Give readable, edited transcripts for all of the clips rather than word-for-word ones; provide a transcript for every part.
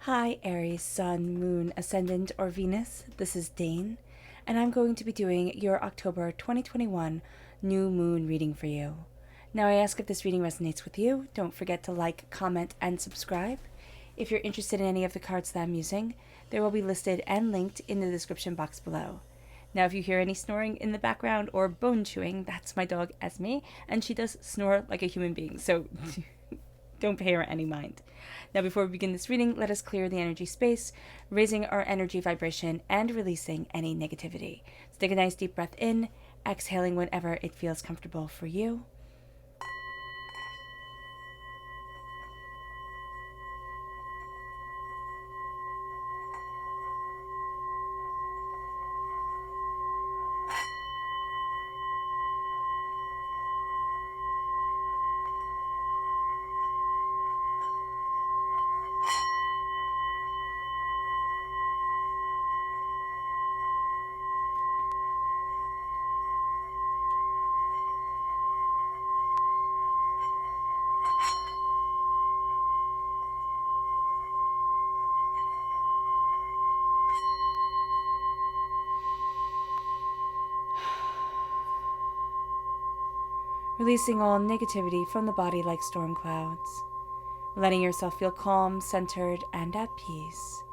Hi Aries, Sun, Moon, Ascendant, or Venus. This is Dane, and I'm going to be doing your October 2021 new moon reading for you. Now I ask if this reading resonates with you. Don't forget to like, comment, and subscribe. If you're interested in any of the cards that I'm using, they will be listed and linked in the description box below. Now if you hear any snoring in the background or bone chewing, that's my dog Esme, and she does snore like a human being, so don't pay her any mind. Now, before we begin this reading, let us clear the energy space, raising our energy vibration and releasing any negativity. So take a nice deep breath in, exhaling whenever it feels comfortable for you. Releasing all negativity from the body like storm clouds. Letting yourself feel calm, centered, and at peace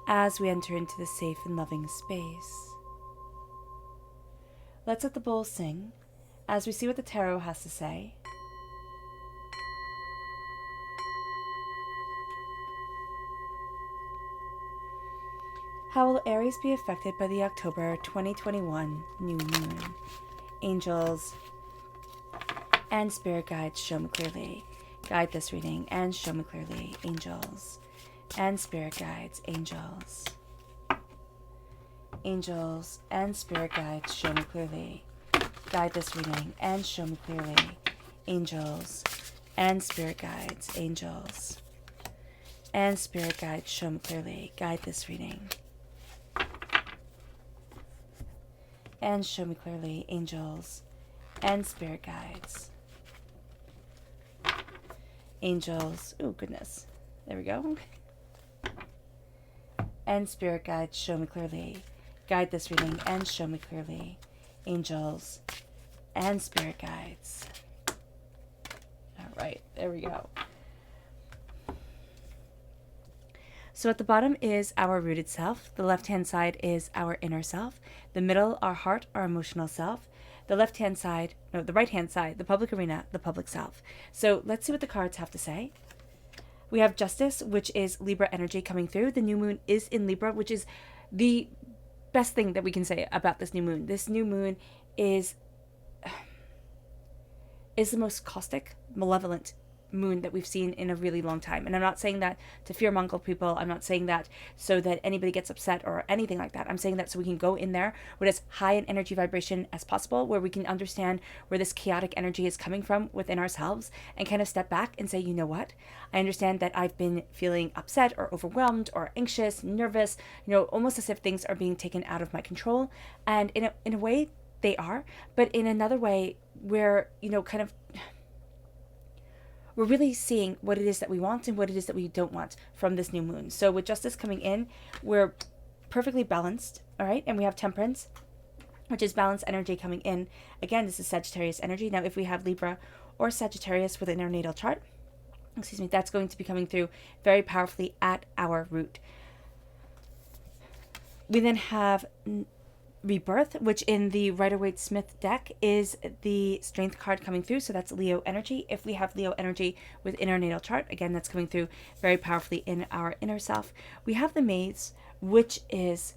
as we enter into this safe and loving space. Let's let the bowl sing as we see what the tarot has to say. How will Aries be affected by the October 2021 new moon? Angels and spirit guides, show me clearly. Guide this reading and show me clearly. Angels and spirit guides, angels. Angels and spirit guides, show me clearly. Guide this reading and show me clearly. Angels and spirit guides, angels. And spirit guides, show me clearly. Guide this reading and show me clearly. Angels and spirit guides. Angels, oh goodness, there we go. And spirit guides, show me clearly. Guide this reading and show me clearly. Angels and spirit guides. All right, there we go. So at the bottom is our rooted self. The left-hand side is our inner self. The middle, our heart, our emotional self. The left-hand side, no, the right-hand side, the public arena, the public self. So let's see what the cards have to say. We have Justice, which is Libra energy coming through. The new moon is in Libra, which is the best thing that we can say about this new moon. This new moon is the most caustic, malevolent moon that we've seen in a really long time. And I'm not saying that to fearmonger people. I'm not saying that so that anybody gets upset or anything like that. I'm saying that so we can go in there with as high an energy vibration as possible, where we can understand where this chaotic energy is coming from within ourselves and kind of step back and say, you know what? I understand that I've been feeling upset or overwhelmed or anxious, nervous, almost as if things are being taken out of my control. And in a way they are, but in another way where, kind of we're really seeing what it is that we want and what it is that we don't want from this new moon. So with Justice coming in, we're perfectly balanced, all right? And we have Temperance, which is balanced energy coming in. Again, this is Sagittarius energy. Now, if we have Libra or Sagittarius within our natal chart, that's going to be coming through very powerfully at our root. We then have Rebirth, which in the Rider-Waite-Smith deck is the Strength card coming through. So that's Leo energy. If we have Leo energy within our natal chart, again, that's coming through very powerfully in our inner self. We have the Maze, which is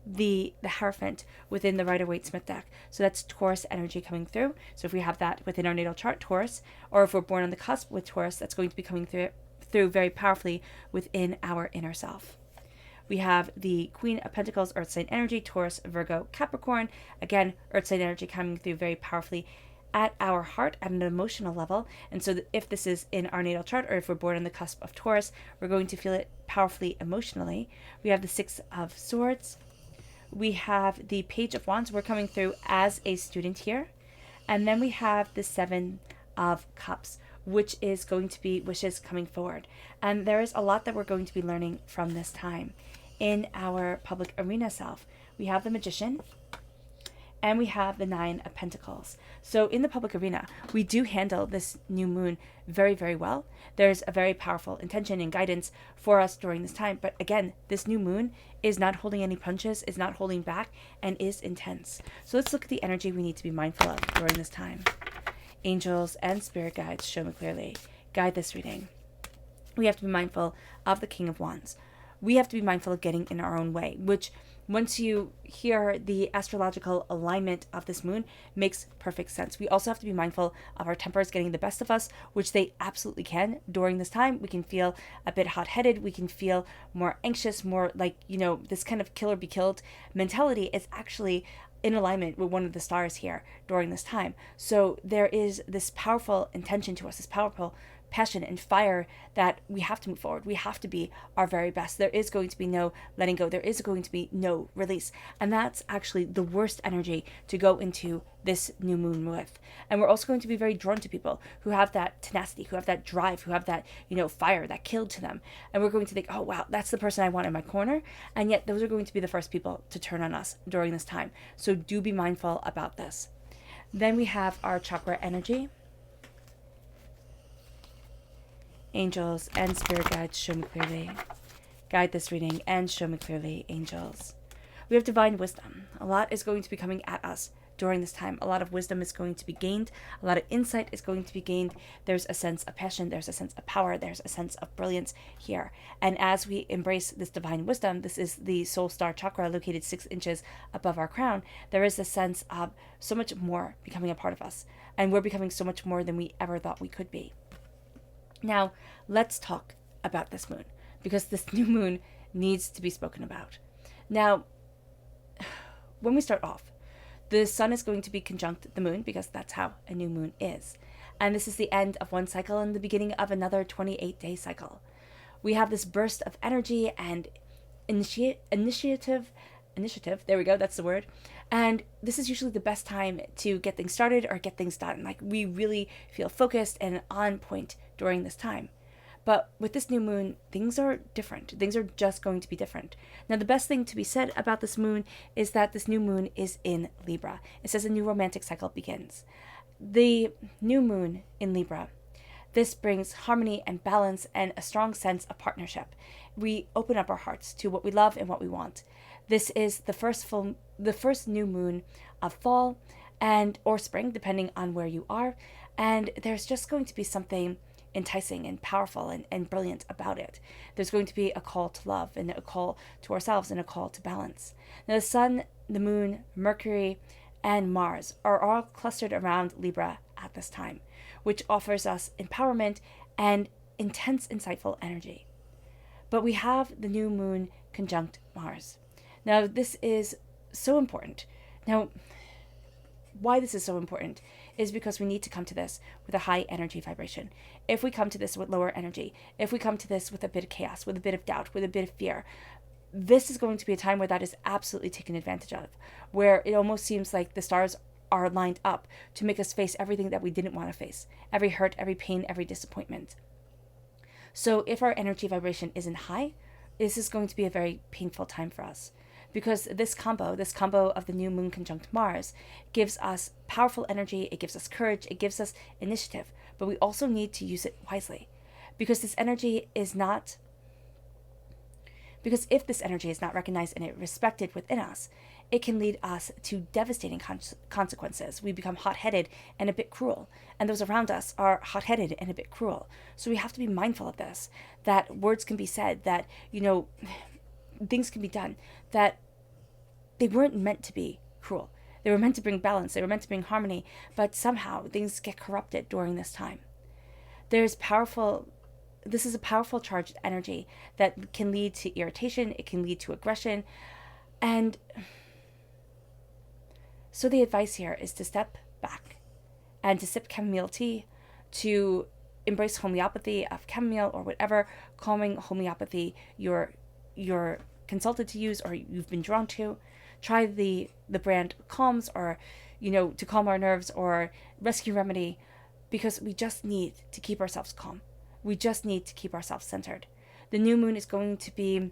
the Hierophant within the Rider-Waite-Smith deck. So that's Taurus energy coming through. So if we have that within our natal chart, Taurus, or if we're born on the cusp with Taurus, that's going to be coming through very powerfully within our inner self. We have the Queen of Pentacles, Earth sign energy, Taurus, Virgo, Capricorn. Again, Earth sign energy coming through very powerfully at our heart at an emotional level. And so if this is in our natal chart or if we're born on the cusp of Taurus, we're going to feel it powerfully emotionally. We have the Six of Swords. We have the Page of Wands. We're coming through as a student here. And then we have the Seven of Cups, which is going to be wishes coming forward. And there is a lot that we're going to be learning from this time. In our public arena self, we have the Magician, and we have the Nine of Pentacles. So in the public arena, we do handle this new moon very, very well. There's a very powerful intention and guidance for us during this time. But again, this new moon is not holding any punches, is not holding back, and is intense. So let's look at the energy we need to be mindful of during this time. Angels and spirit guides, show me clearly. Guide this reading. We have to be mindful of the King of Wands. We have to be mindful of getting in our own way, which once you hear the astrological alignment of this moon, makes perfect sense. We also have to be mindful of our tempers getting the best of us, which they absolutely can during this time. We can feel a bit hot-headed. We can feel more anxious, more like, this kind of kill or be killed mentality is actually in alignment with one of the stars here during this time. So there is this powerful intention to us, this powerful passion and fire that we have to move forward. We have to be our very best. There is going to be no letting go. There is going to be no release. And that's actually the worst energy to go into this new moon with. And we're also going to be very drawn to people who have that tenacity, who have that drive, who have that, fire, that kill to them. And we're going to think, oh, wow, that's the person I want in my corner. And yet those are going to be the first people to turn on us during this time. So do be mindful about this. Then we have our chakra energy. Angels and spirit guides, show me clearly. Guide this reading and show me clearly, angels. We have divine wisdom. A lot is going to be coming at us during this time. A lot of wisdom is going to be gained. A lot of insight is going to be gained. There's a sense of passion. There's a sense of power. There's a sense of brilliance here. And as we embrace this divine wisdom, this is the soul star chakra located 6 inches above our crown. There is a sense of so much more becoming a part of us. And we're becoming so much more than we ever thought we could be. Now, let's talk about this moon, because this new moon needs to be spoken about. Now, when we start off, the sun is going to be conjunct the moon, because that's how a new moon is. And this is the end of one cycle and the beginning of another 28-day cycle. We have this burst of energy and initiative, there we go, that's the word. And this is usually the best time to get things started or get things done. Like, we really feel focused and on point during this time. But with this new moon, things are different. Things are just going to be different. Now, the best thing to be said about this moon is that this new moon is in Libra. It says a new romantic cycle begins. The new moon in Libra, this brings harmony and balance and a strong sense of partnership. We open up our hearts to what we love and what we want. This is the first new moon of fall and or spring, depending on where you are. And there's just going to be something enticing and powerful and brilliant about it. There's going to be a call to love and a call to ourselves and a call to balance. Now, the sun, the moon, Mercury, and Mars are all clustered around Libra at this time, which offers us empowerment and intense, insightful energy. But we have the new moon conjunct Mars. Now, this is so important. Now, why this is so important is because we need to come to this with a high energy vibration. If we come to this with lower energy, if we come to this with a bit of chaos, with a bit of doubt, with a bit of fear, this is going to be a time where that is absolutely taken advantage of, where it almost seems like the stars are lined up to make us face everything that we didn't want to face, every hurt, every pain, every disappointment. So if our energy vibration isn't high, this is going to be a very painful time for us. Because this combo of the new moon conjunct Mars gives us powerful energy, it gives us courage, it gives us initiative, but we also need to use it wisely. Because this energy is not, because if this energy is not recognized and respected within us, it can lead us to devastating consequences. We become hot-headed and a bit cruel, and those around us are hot-headed and a bit cruel. So we have to be mindful of this, that words can be said, that, things can be done, that they weren't meant to be cruel. They were meant to bring balance. They were meant to bring harmony, but somehow things get corrupted during this time. This is a powerful charged energy that can lead to irritation. It can lead to aggression. And so the advice here is to step back and to sip chamomile tea, to embrace homeopathy of chamomile or whatever calming homeopathy you're consulted to use or you've been drawn to. Try the brand Calms, or to calm our nerves, or Rescue Remedy. because we just need to keep ourselves calm. We just need to keep ourselves centered. The new moon is going to be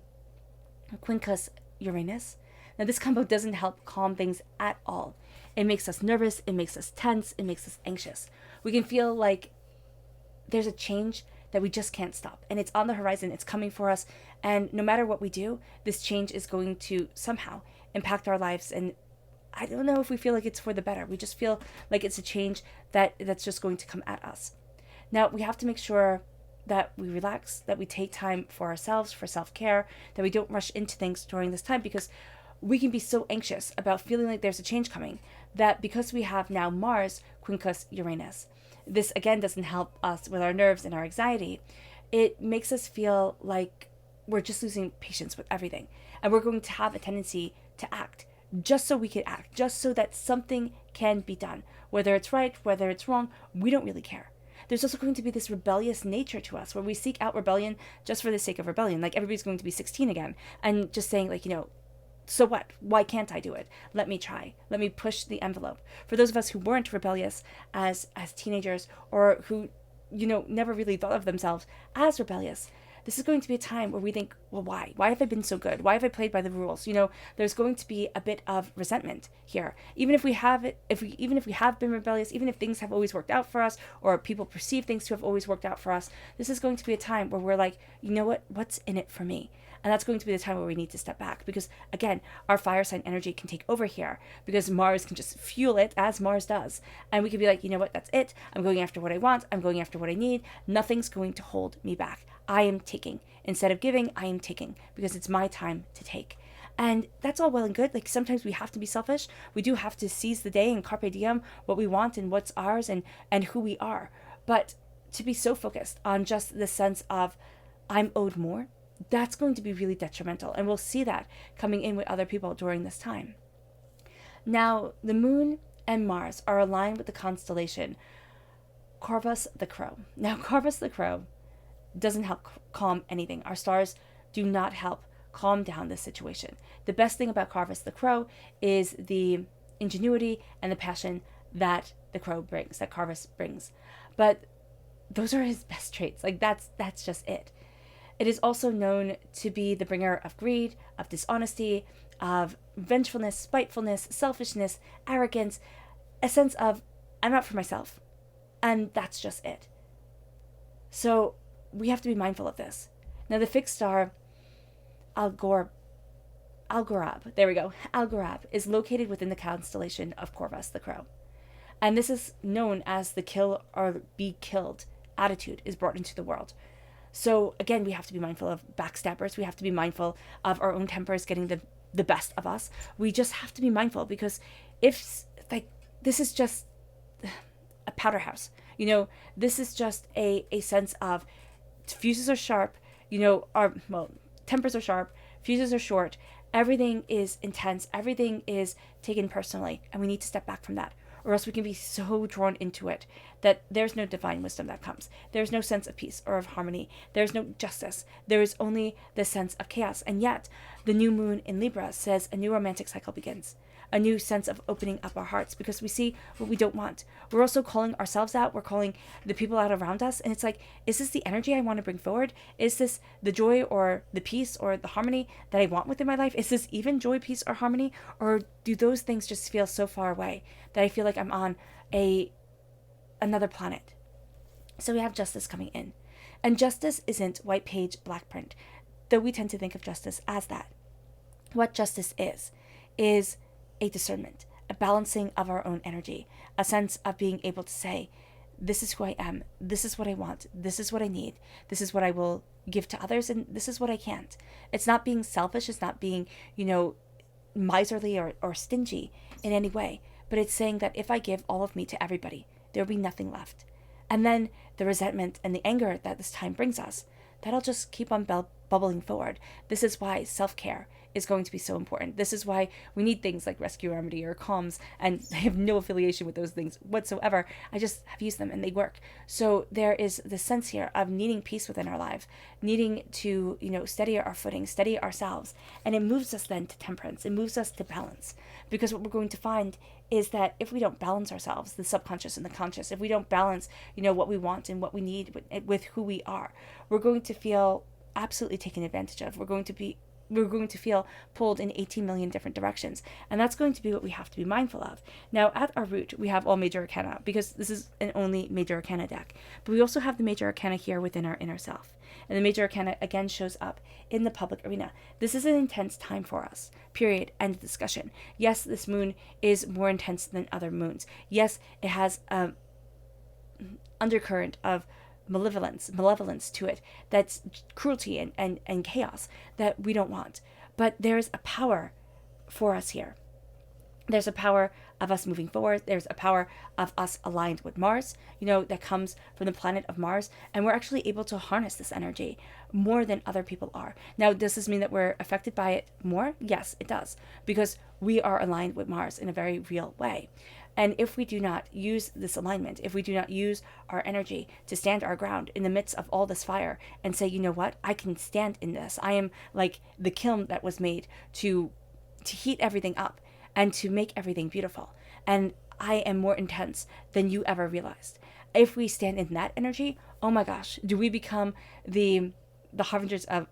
Quincus Uranus. Now, this combo doesn't help calm things at all. It makes us nervous, it makes us tense, it makes us anxious. We can feel like there's a change that we just can't stop. And it's on the horizon, it's coming for us. And no matter what we do, this change is going to somehow impact our lives. And I don't know if we feel like it's for the better. We just feel like it's a change that's just going to come at us. Now, we have to make sure that we relax, that we take time for ourselves, for self-care, that we don't rush into things during this time, because we can be so anxious about feeling like there's a change coming that because we have now Mars, Quincus Uranus, this again doesn't help us with our nerves and our anxiety. It makes us feel like we're just losing patience with everything. And we're going to have a tendency to act just so we can act, just so that something can be done. Whether it's right, whether it's wrong, we don't really care. There's also going to be this rebellious nature to us where we seek out rebellion just for the sake of rebellion. Like everybody's going to be 16 again and just saying like, so what? Why can't I do it? Let me try. Let me push the envelope. For those of us who weren't rebellious as teenagers, or who, never really thought of themselves as rebellious, this is going to be a time where we think, well, why? Why have I been so good? Why have I played by the rules? There's going to be a bit of resentment here. Even if we have been rebellious, even if things have always worked out for us, or people perceive things to have always worked out for us, this is going to be a time where we're like, you know what? What's in it for me? And that's going to be the time where we need to step back, because again, our fire sign energy can take over here, because Mars can just fuel it as Mars does. And we can be like, you know what? That's it. I'm going after what I want. I'm going after what I need. Nothing's going to hold me back. I am taking. Instead of giving, I am taking, because it's my time to take. And that's all well and good. Like sometimes we have to be selfish. We do have to seize the day and carpe diem what we want and what's ours and who we are. But to be so focused on just the sense of I'm owed more, that's going to be really detrimental. And we'll see that coming in with other people during this time. Now, the moon and Mars are aligned with the constellation Corvus the Crow. Now, Corvus the Crow doesn't help calm anything. Our stars do not help calm down this situation. The best thing about Corvus the Crow is the ingenuity and the passion that the crow brings, that Corvus brings. But those are his best traits. Like that's just it. It is also known to be the bringer of greed, of dishonesty, of vengefulness, spitefulness, selfishness, arrogance, a sense of I'm out for myself. And that's just it. So we have to be mindful of this. Now the fixed star Algorab, there we go. Algorab is located within the constellation of Corvus the Crow. And this is known as the kill or be killed attitude is brought into the world. So again, we have to be mindful of backstabbers. We have to be mindful of our own tempers getting the best of us. We just have to be mindful, because if this is just a powder house, this is just a sense of fuses are sharp, tempers are sharp, fuses are short, everything is intense, everything is taken personally, and we need to step back from that. Or else we can be so drawn into it that there's no divine wisdom that comes. There's no sense of peace or of harmony. There's no justice. There is only the sense of chaos. And yet, the new moon in Libra says a new romantic cycle begins. A new sense of opening up our hearts, because we see what we don't want. We're also calling ourselves out. We're calling the people out around us. And it's like, is this the energy I want to bring forward? Is this the joy or the peace or the harmony that I want within my life? Is this even joy, peace, or harmony? Or do those things just feel so far away that I feel like I'm on another planet? So we have justice coming in. And justice isn't white page, black print, though we tend to think of justice as that. What justice is a discernment, a balancing of our own energy, a sense of being able to say, this is who I am, this is what I want, this is what I need, this is what I will give to others, and this is what I can't. It's not being selfish, it's not being, miserly or stingy in any way, but it's saying that if I give all of me to everybody, there'll be nothing left. And then the resentment and the anger that this time brings us, that'll just keep on bubbling forward. This is why self-care is going to be so important. This is why we need things like Rescue Remedy or Calms, and I have no affiliation with those things whatsoever. I just have used them and they work. So there is the sense here of needing peace within our life, needing to, steady our footing, steady ourselves. And it moves us then to temperance. It moves us to balance. Because what we're going to find is that if we don't balance ourselves, the subconscious and the conscious, if we don't balance, what we want and what we need with who we are, we're going to feel absolutely taken advantage of. We're going to feel pulled in 18 million different directions. And that's going to be what we have to be mindful of. Now, at our root, we have all major arcana, because this is an only major arcana deck. But we also have the major arcana here within our inner self. And the major arcana, again, shows up in the public arena. This is an intense time for us, period, end of discussion. Yes, this moon is more intense than other moons. Yes, it has an undercurrent of malevolence to it, that's cruelty and chaos that we don't want. But there's a power for us here. There's a power of us moving forward. There's a power of us aligned with Mars, that comes from the planet of Mars. And we're actually able to harness this energy more than other people are. Now, does this mean that we're affected by it more? Yes, it does. Because we are aligned with Mars in a very real way. And if we do not use this alignment, if we do not use our energy to stand our ground in the midst of all this fire and say, you know what, I can stand in this. I am like the kiln that was made to heat everything up and to make everything beautiful. And I am more intense than you ever realized. If we stand in that energy, oh my gosh, do we become the harbingers of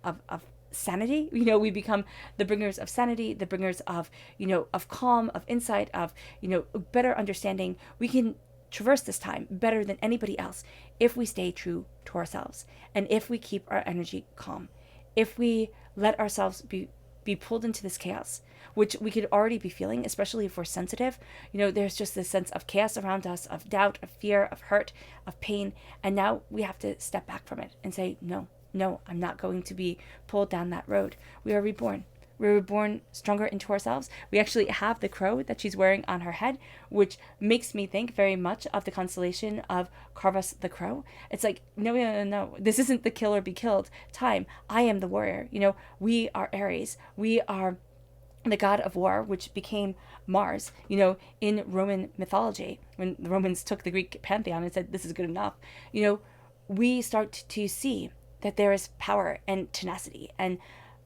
sanity? We become the bringers of sanity, the bringers of, of calm, of insight, of, better understanding. We can traverse this time better than anybody else if we stay true to ourselves and if we keep our energy calm, if we let ourselves be pulled into this chaos, which we could already be feeling, especially if we're sensitive. There's just this sense of chaos around us, of doubt, of fear, of hurt, of pain. And now we have to step back from it and say, no, I'm not going to be pulled down that road. We are reborn. We're reborn stronger into ourselves. We actually have the crow that she's wearing on her head, which makes me think very much of the constellation of Carvus the Crow. It's like, no. This isn't the kill or be killed time. I am the warrior. We are Aries. We are the god of war, which became Mars, in Roman mythology. When the Romans took the Greek pantheon and said, this is good enough, we start to see that there is power and tenacity and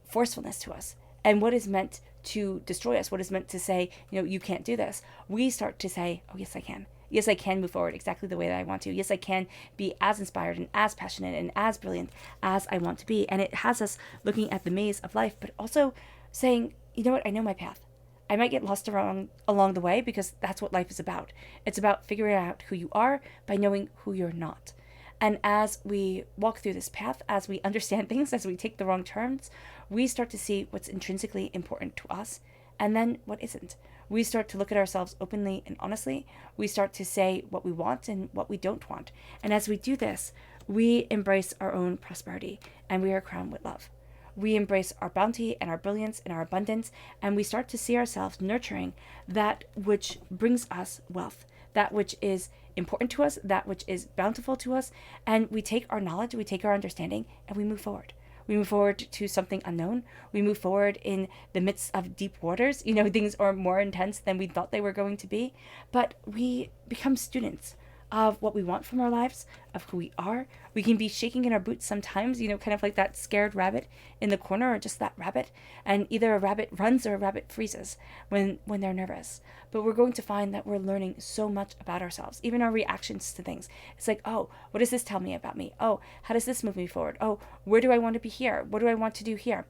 forcefulness to us. And what is meant to destroy us, what is meant to say, you can't do this, we start to say, oh, yes, I can. Yes, I can move forward exactly the way that I want to. Yes, I can be as inspired and as passionate and as brilliant as I want to be. And it has us looking at the maze of life, but also saying, you know what, I know my path. I might get lost along the way, because that's what life is about. It's about figuring out who you are by knowing who you're not. And as we walk through this path, as we understand things, as we take the wrong turns, we start to see what's intrinsically important to us and then what isn't. We start to look at ourselves openly and honestly. We start to say what we want and what we don't want. And as we do this, we embrace our own prosperity and we are crowned with love. We embrace our bounty and our brilliance and our abundance, and we start to see ourselves nurturing that which brings us wealth, that which is important to us, that which is bountiful to us, and we take our knowledge, we take our understanding, and we move forward. We move forward to something unknown. We move forward in the midst of deep waters. Things are more intense than we thought they were going to be, but we become students of what we want from our lives, of who we are. We can be shaking in our boots sometimes, kind of like that scared rabbit in the corner, or just that rabbit. And either a rabbit runs or a rabbit freezes when they're nervous. But we're going to find that we're learning so much about ourselves, even our reactions to things. It's like, oh, what does this tell me about me? Oh, how does this move me forward? Oh, where do I want to be here? What do I want to do here?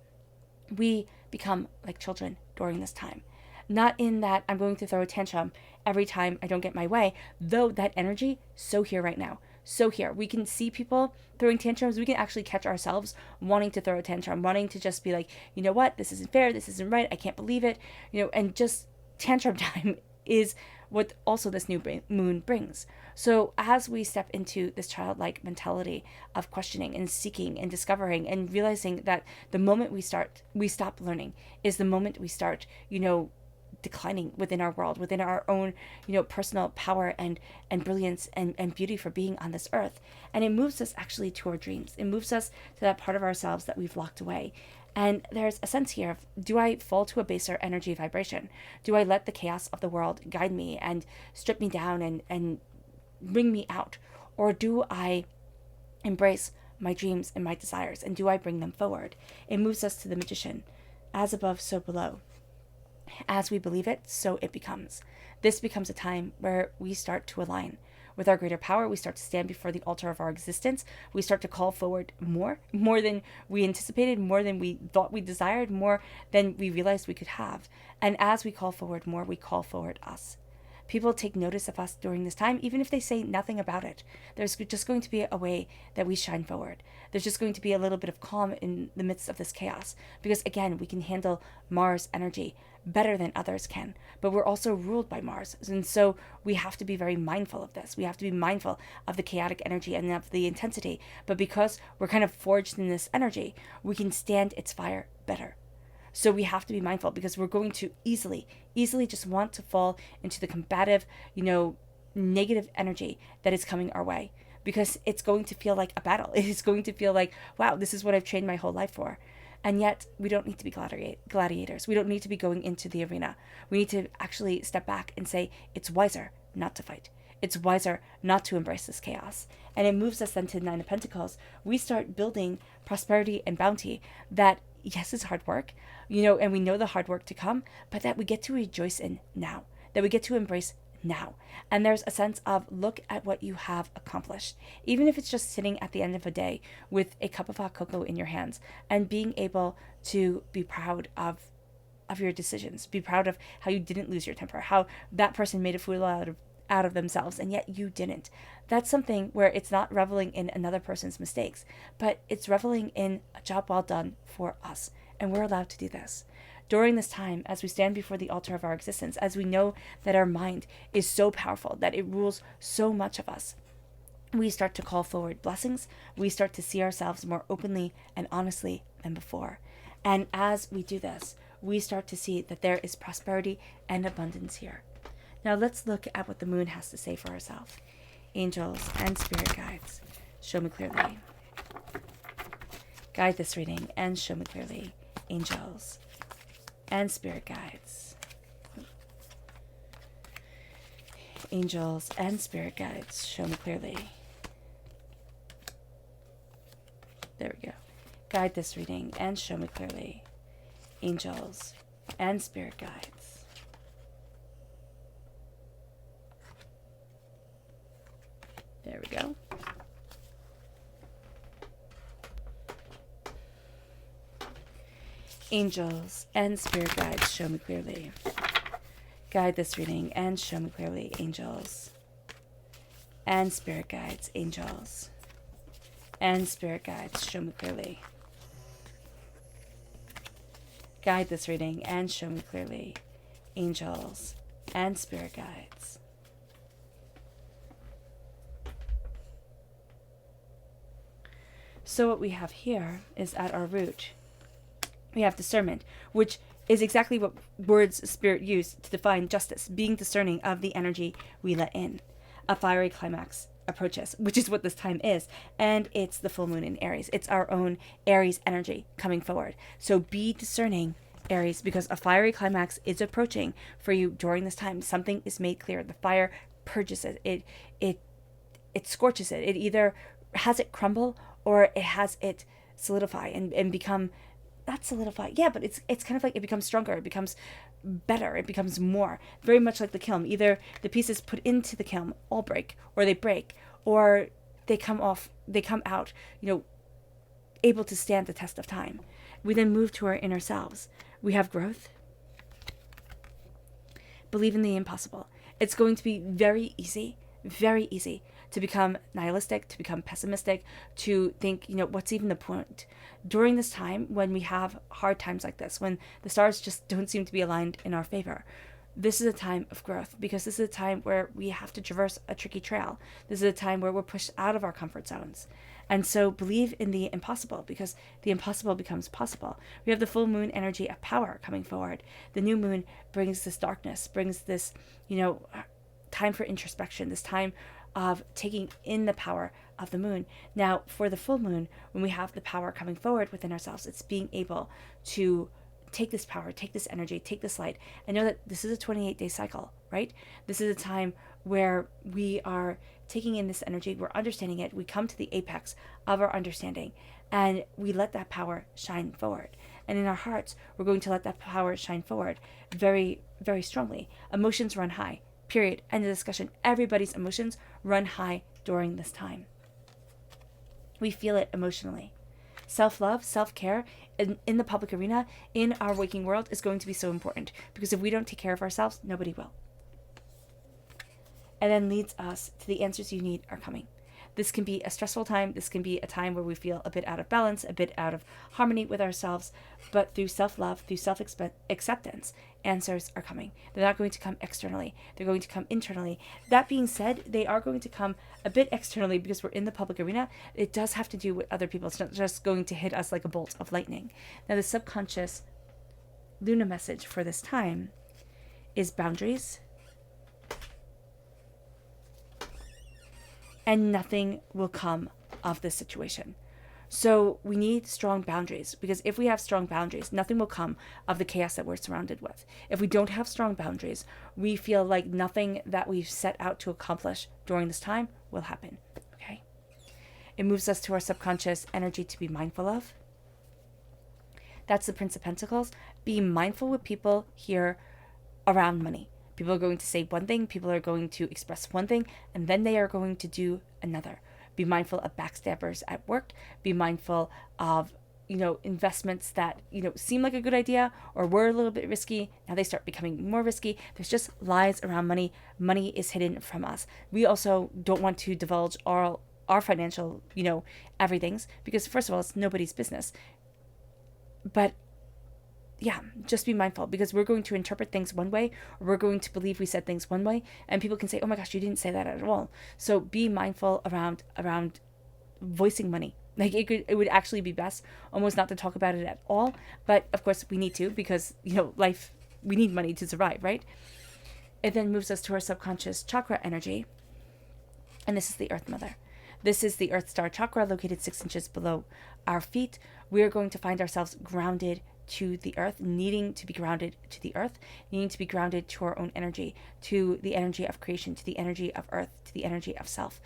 We become like children during this time. Not in that I'm going to throw a tantrum every time I don't get my way, though that energy, so here right now. So here. We can see people throwing tantrums. We can actually catch ourselves wanting to throw a tantrum, wanting to just be like, you know what, this isn't fair, this isn't right, I can't believe it, and just tantrum time is what also this new moon brings. So as we step into this childlike mentality of questioning and seeking and discovering and realizing that the moment we stop learning is the moment we start, declining within our world, within our own, personal power and brilliance and beauty for being on this earth. And it moves us actually to our dreams. It moves us to that part of ourselves that we've locked away. And there's a sense here of, do I fall to a baser energy vibration? Do I let the chaos of the world guide me and strip me down and bring me out? Or do I embrace my dreams and my desires, and do I bring them forward? It moves us to the magician. As above, so below. As we believe it, so it becomes. This becomes a time where we start to align with our greater power. We start to stand before the altar of our existence. We start to call forward more than we anticipated, more than we thought we desired, more than we realized we could have. And as we call forward more, we call forward us. People take notice of us during this time, even if they say nothing about it. There's just going to be a way that we shine forward. There's just going to be a little bit of calm in the midst of this chaos. Because again, we can handle Mars energy better than others can. But we're also ruled by Mars. And so we have to be very mindful of this. We have to be mindful of the chaotic energy and of the intensity. But because we're kind of forged in this energy, we can stand its fire better. So we have to be mindful, because we're going to easily just want to fall into the combative, negative energy that is coming our way, because it's going to feel like a battle. It is going to feel like, wow, this is what I've trained my whole life for. And yet we don't need to be gladiators. We don't need to be going into the arena. We need to actually step back and say, it's wiser not to fight. It's wiser not to embrace this chaos. And it moves us then to the Nine of Pentacles. We start building prosperity and bounty that, yes, it's hard work, and we know the hard work to come, but that we get to rejoice in now, that we get to embrace now. And there's a sense of, look at what you have accomplished, even if it's just sitting at the end of a day with a cup of hot cocoa in your hands and being able to be proud of your decisions, be proud of how you didn't lose your temper, how that person made a fool out of themselves and yet you didn't. That's something where it's not reveling in another person's mistakes, but it's reveling in a job well done for us. And we're allowed to do this. During this time, as we stand before the altar of our existence, as we know that our mind is so powerful, that it rules so much of us, we start to call forward blessings. We start to see ourselves more openly and honestly than before. And as we do this, we start to see that there is prosperity and abundance here. Now let's look at what the moon has to say for herself. Angels and spirit guides, show me clearly. Guide this reading and show me clearly. Angels and spirit guides. Angels and spirit guides, show me clearly. There we go. Guide this reading and show me clearly. Angels and spirit guides. There we go. Angels and spirit guides, show me clearly. Guide this reading and show me clearly. Angels and spirit guides. Angels and spirit guides, show me clearly. Guide this reading and show me clearly. Angels and spirit guides. So what we have here is, at our root, we have discernment, which is exactly what words Spirit used to define justice, being discerning of the energy we let in. A fiery climax approaches, which is what this time is, and it's the full moon in Aries. It's our own Aries energy coming forward. So be discerning, Aries, because a fiery climax is approaching for you during this time. Something is made clear. The fire purges it. It scorches it. It either has it crumble or it has it solidify and become, not solidify, yeah, but it's kind of like it becomes stronger, it becomes better, it becomes more, very much like the kiln. Either the pieces put into the kiln all break, or they break, or they come out, able to stand the test of time. We then move to our inner selves. We have growth. Believe in the impossible. It's going to be very easy to become nihilistic, to become pessimistic, to think, what's even the point? During this time, when we have hard times like this, when the stars just don't seem to be aligned in our favor, this is a time of growth, because this is a time where we have to traverse a tricky trail. This is a time where we're pushed out of our comfort zones. And so believe in the impossible, because the impossible becomes possible. We have the full moon energy of power coming forward. The new moon brings this darkness, brings this, time for introspection, this time of taking in the power of the moon. Now, for the full moon, when we have the power coming forward within ourselves, it's being able to take this power, take this energy, take this light, and know that this is a 28-day cycle, right? This is a time where we are taking in this energy, we're understanding it, we come to the apex of our understanding, and we let that power shine forward. And in our hearts, we're going to let that power shine forward very, very strongly. Emotions run high, period. End of discussion. Everybody's emotions run high during this time. We feel it emotionally. Self-love, self-care in the public arena, in our waking world, is going to be so important, because if we don't take care of ourselves, nobody will. And then leads us to the answers you need are coming. This can be a stressful time. This can be a time where we feel a bit out of balance, a bit out of harmony with ourselves. But through self-love, through self-acceptance, answers are coming. They're not going to come externally. They're going to come internally. That being said, they are going to come a bit externally because we're in the public arena. It does have to do with other people. It's not just going to hit us like a bolt of lightning. Now, the subconscious Luna message for this time is boundaries. And nothing will come of this situation. So we need strong boundaries, because if we have strong boundaries, nothing will come of the chaos that we're surrounded with. If we don't have strong boundaries, we feel like nothing that we've set out to accomplish during this time will happen. Okay? It moves us to our subconscious energy to be mindful of. That's the Prince of Pentacles. Be mindful with people here around money. People are going to say one thing, people are going to express one thing, and then they are going to do another. Be mindful of backstabbers at work. Be mindful of, investments that, seem like a good idea or were a little bit risky. Now they start becoming more risky. There's just lies around money. Money is hidden from us. We also don't want to divulge our financial, everythings, because first of all, it's nobody's business. But yeah, just be mindful, because we're going to interpret things one way, or we're going to believe we said things one way, and people can say, oh my gosh, you didn't say that at all. So be mindful around voicing money. Like it would actually be best almost not to talk about it at all. But of course we need to, because, life, we need money to survive, right? It then moves us to our subconscious chakra energy. And this is the Earth Mother. This is the Earth Star chakra located 6 inches below our feet. We are going to find ourselves grounded to the earth, needing to be grounded to the earth, needing to be grounded to our own energy, to the energy of creation, to the energy of earth, to the energy of self.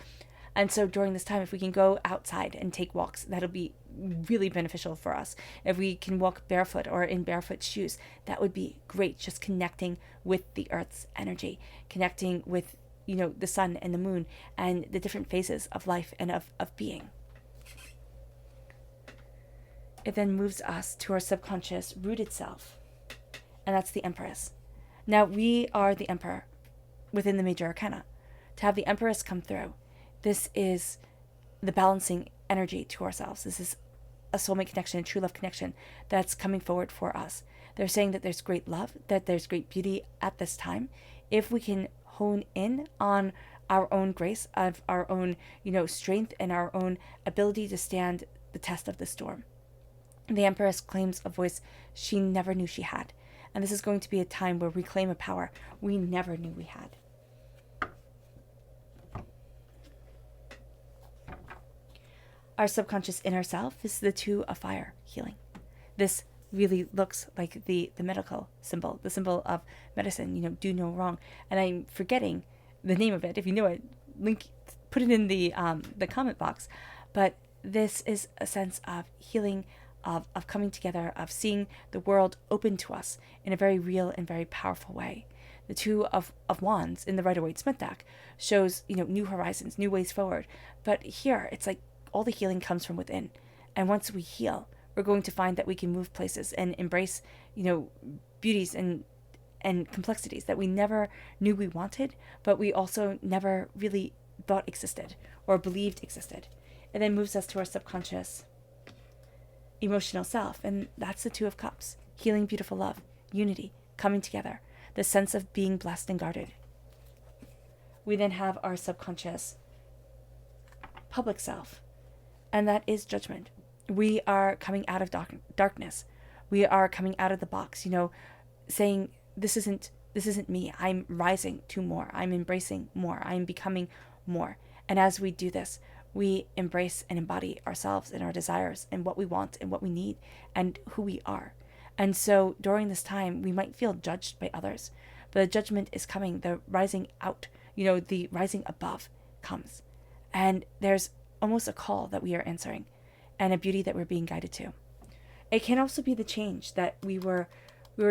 And so during this time, if we can go outside and take walks, that'll be really beneficial for us. If we can walk barefoot or in barefoot shoes, that would be great. Just connecting with the earth's energy, connecting with, the sun and the moon and the different phases of life and of being. It then moves us to our subconscious rooted self, and that's the Empress. Now, we are the Emperor within the major arcana. To have the Empress come through, this is the balancing energy to ourselves. This is a soulmate connection, a true love connection that's coming forward for us. They're saying that there's great love, that there's great beauty at this time. If we can hone in on our own grace, of our own, strength, and our own ability to stand the test of the storm. The Empress claims a voice she never knew she had. And this is going to be a time where we claim a power we never knew we had. Our subconscious inner self is the Two of Fire, healing. This really looks like the medical symbol, the symbol of medicine, do no wrong. And I'm forgetting the name of it. If you know it, put it in the comment box. But this is a sense of healing, of coming together, of seeing the world open to us in a very real and very powerful way. The Two of Wands in the Rider-Waite-Smith deck shows, new horizons, new ways forward. But here, it's like all the healing comes from within. And once we heal, we're going to find that we can move places and embrace, beauties and complexities that we never knew we wanted, but we also never really thought existed or believed existed. It then moves us to our subconscious emotional self, and that's the Two of Cups, healing, beautiful love, unity, coming together, the sense of being blessed and guarded. We then have our subconscious public self, and that is judgment. We are coming out of darkness. We are coming out of the box, saying this isn't me. I'm rising to more. I'm embracing more. I'm becoming more. And as we do this, we embrace and embody ourselves and our desires and what we want and what we need and who we are. And so during this time, we might feel judged by others, but the judgment is coming. The rising out, the rising above comes. And there's almost a call that we are answering and a beauty that we're being guided to. It can also be the change that we were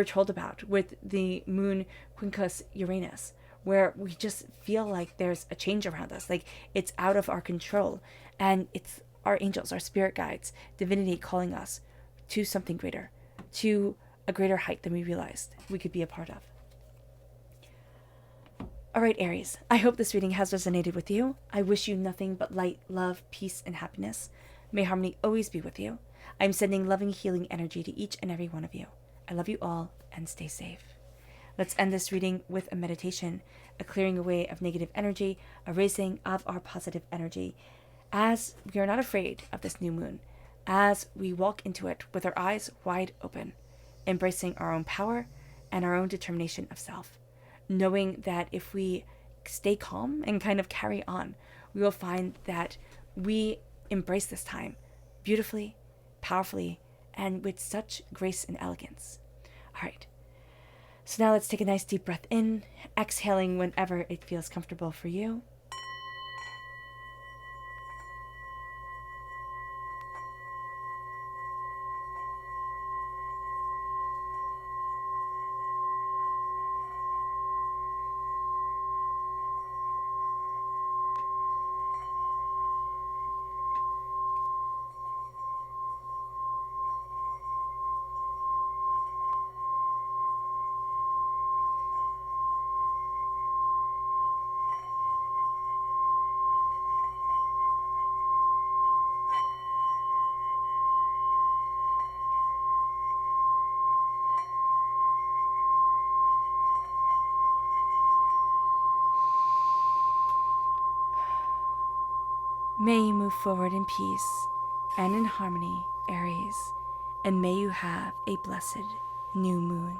told about with the moon quincus Uranus, where we just feel like there's a change around us, like it's out of our control, and it's our angels, our spirit guides, divinity calling us to something greater, to a greater height than we realized we could be a part of. All right, Aries, I hope this reading has resonated with you. I wish you nothing but light, love, peace, and happiness. May harmony always be with you. I'm sending loving, healing energy to each and every one of you. I love you all, and stay safe. Let's end this reading with a meditation, a clearing away of negative energy, a raising of our positive energy, as we are not afraid of this new moon, as we walk into it with our eyes wide open, embracing our own power and our own determination of self, knowing that if we stay calm and kind of carry on, we will find that we embrace this time beautifully, powerfully, and with such grace and elegance. All right. So now let's take a nice deep breath in, exhaling whenever it feels comfortable for you. May you move forward in peace and in harmony, Aries, and may you have a blessed new moon.